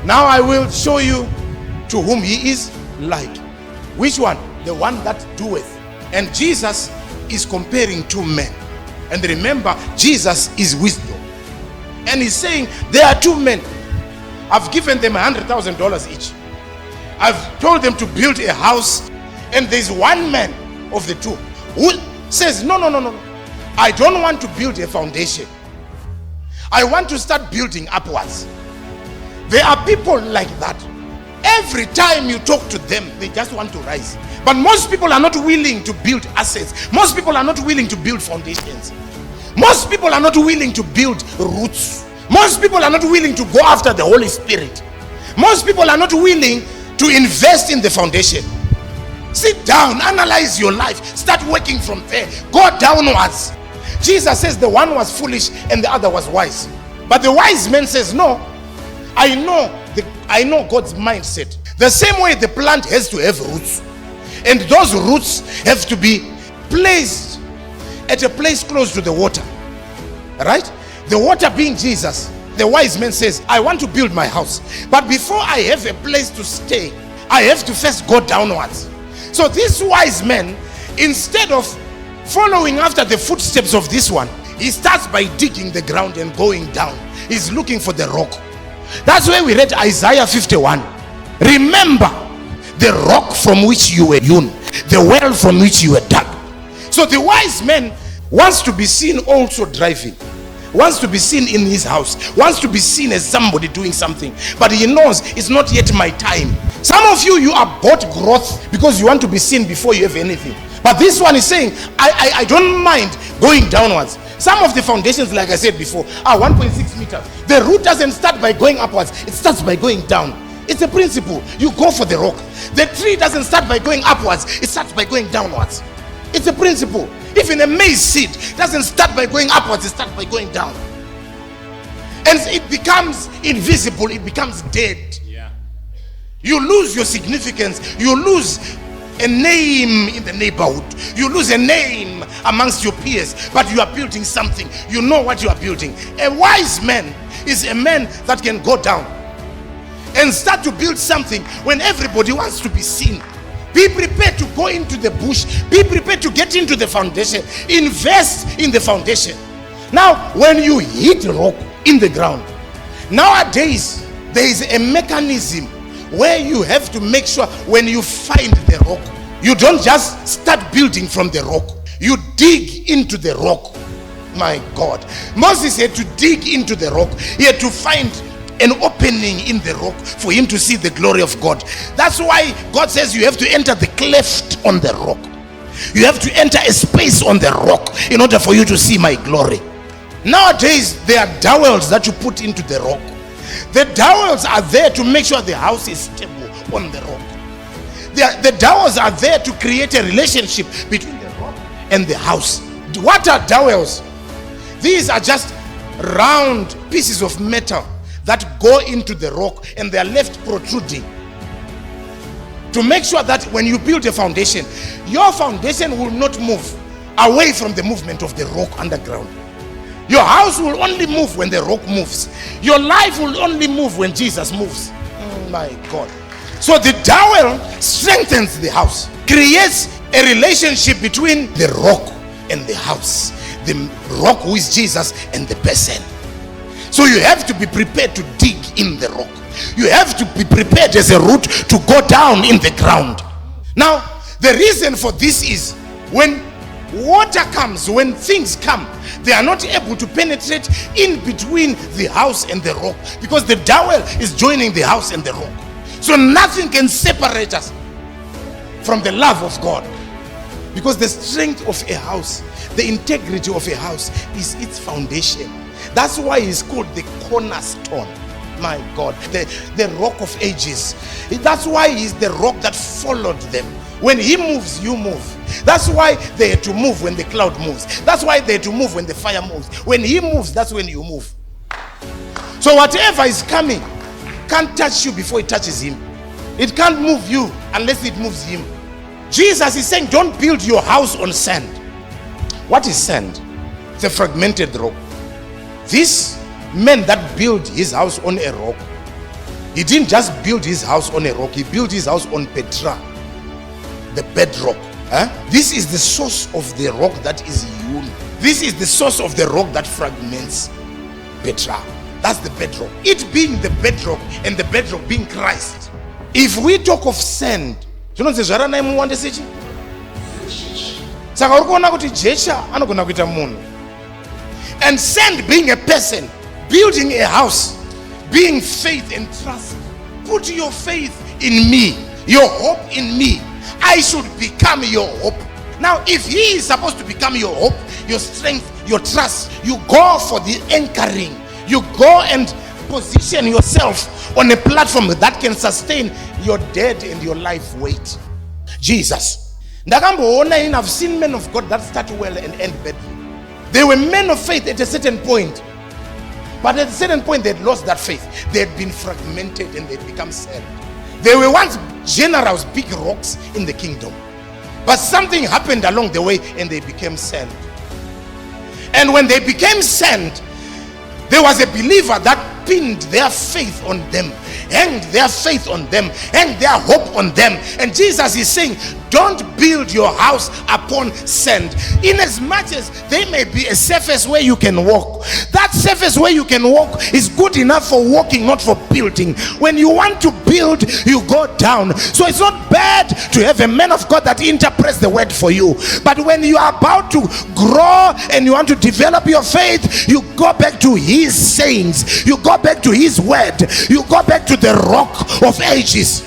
Now I will show you to whom he is like. Which one? The one that doeth. And Jesus is comparing two men. And remember, Jesus is wisdom. And he's saying, there are two men. I've given them $100,000 each. I've told them to build a house. And there's one man of the two who says, no. I don't want to build a foundation. I want to start building upwards. There are people like that. Every time you talk to them, they just want to rise. But most people are not willing to build assets. Most people are not willing to build foundations. Most people are not willing to build roots. Most people are not willing to go after the Holy Spirit. Most people are not willing to invest in the foundation. Sit down, analyze your life, start working from there, go downwards. Jesus says the one was foolish and the other was wise. But the wise man says, no, I know God's mindset. The same way the plant has to have roots, and those roots have to be placed at a place close to the water, right? The water being Jesus. The wise man says, I want to build my house, but before I have a place to stay, I have to first go downwards. So this wise man, instead of following after the footsteps of this one, he starts by digging the ground and going down. He's looking for the rock. That's why we read Isaiah 51. Remember the rock from which you were hewn, the well from which you were dug. So the wise man wants to be seen also driving, wants to be seen in his house, wants to be seen as somebody doing something, but he knows it's not yet my time. Some of you abort growth because you want to be seen before you have anything. But this one is saying, I don't mind going downwards. Some of the foundations, like I said before, are 1.6 meters. The root doesn't start by going upwards, it starts by going down. It's a principle. You go for the rock. The tree doesn't start by going upwards, it starts by going downwards. It's a principle. Even a maize seed doesn't start by going upwards, it starts by going down. And it becomes invisible, it becomes dead. Yeah. You lose your significance, you lose a name in the neighborhood, you lose a name amongst your peers, but you are building something. You know what you are building. A wise man is a man that can go down and start to build something when everybody wants to be seen. Be prepared to go into the bush. Be prepared to get into the foundation. Invest in the foundation. Now, when you hit rock in the ground, nowadays there is a mechanism where you have to make sure when you find the rock, you don't just start building from the rock. You dig into the rock. My God. Moses had to dig into the rock. He had to find an opening in the rock for him to see the glory of God. That's why God says you have to enter the cleft on the rock. You have to enter a space on the rock in order for you to see my glory. Nowadays there are dowels that you put into the rock. The dowels are there to make sure the house is stable on the rock. The dowels are there to create a relationship between the rock and the house. What are dowels? These are just round pieces of metal that go into the rock and they are left protruding to make sure that when you build a foundation, your foundation will not move away from the movement of the rock underground. Your house will only move when the rock moves. Your life will only move when Jesus moves. Oh my God. So the dowel strengthens the house, creates a relationship between the rock and the house, the rock who is Jesus and the person. So you have to be prepared to dig in the rock. You have to be prepared as a root to go down in the ground. Now, the reason for this is when water comes, when things come, they are not able to penetrate in between the house and the rock because the dowel is joining the house and the rock. So nothing can separate us from the love of God, because the strength of a house, the integrity of a house is its foundation. That's why it's called the cornerstone. My God, the rock of ages. That's why he's the rock that followed them. When he moves, you move. That's why they had to move when the cloud moves. That's why they had to move when the fire moves. When he moves, that's when you move. So whatever is coming can't touch you before it touches him. It can't move you unless it moves him. Jesus is saying, don't build your house on sand. What is sand? It's a fragmented rock. This man that built his house on a rock, He didn't just build his house on a rock, he built his house on Petra, the bedrock. This is the source of the rock that is hewn. This is the source of the rock that fragments Petra. That's the bedrock. It being the bedrock and the bedrock being Christ. If we talk of sand, you know zvaranai muwande sechi? Saka uri kuona kuti jecha anogona kuita munhu. And sand being a person, building a house, being faith and trust. Put your faith in me, your hope in me. I should become your hope. Now, if he is supposed to become your hope, your strength, your trust, you go for the anchoring. You go and position yourself on a platform that can sustain your dead and your life weight. Jesus. I've seen men of God that start well and end badly. They were men of faith at a certain point. But at a certain point, they had lost that faith. They had been fragmented and they had become sand. They were once generals, big rocks in the kingdom. But something happened along the way and they became sand. And when they became sand, there was a believer that pinned their faith on them, hanged their faith on them, hanged their hope on them. And Jesus is saying, don't build your house upon sand. In as much as they may be a surface where you can walk, that surface where you can walk is good enough for walking, not for building. When you want to build, you go down. So it's not bad to have a man of God that interprets the word for you. But when you are about to grow and you want to develop your faith, you go back to his sayings, you go back to his word, you go back to the rock of ages.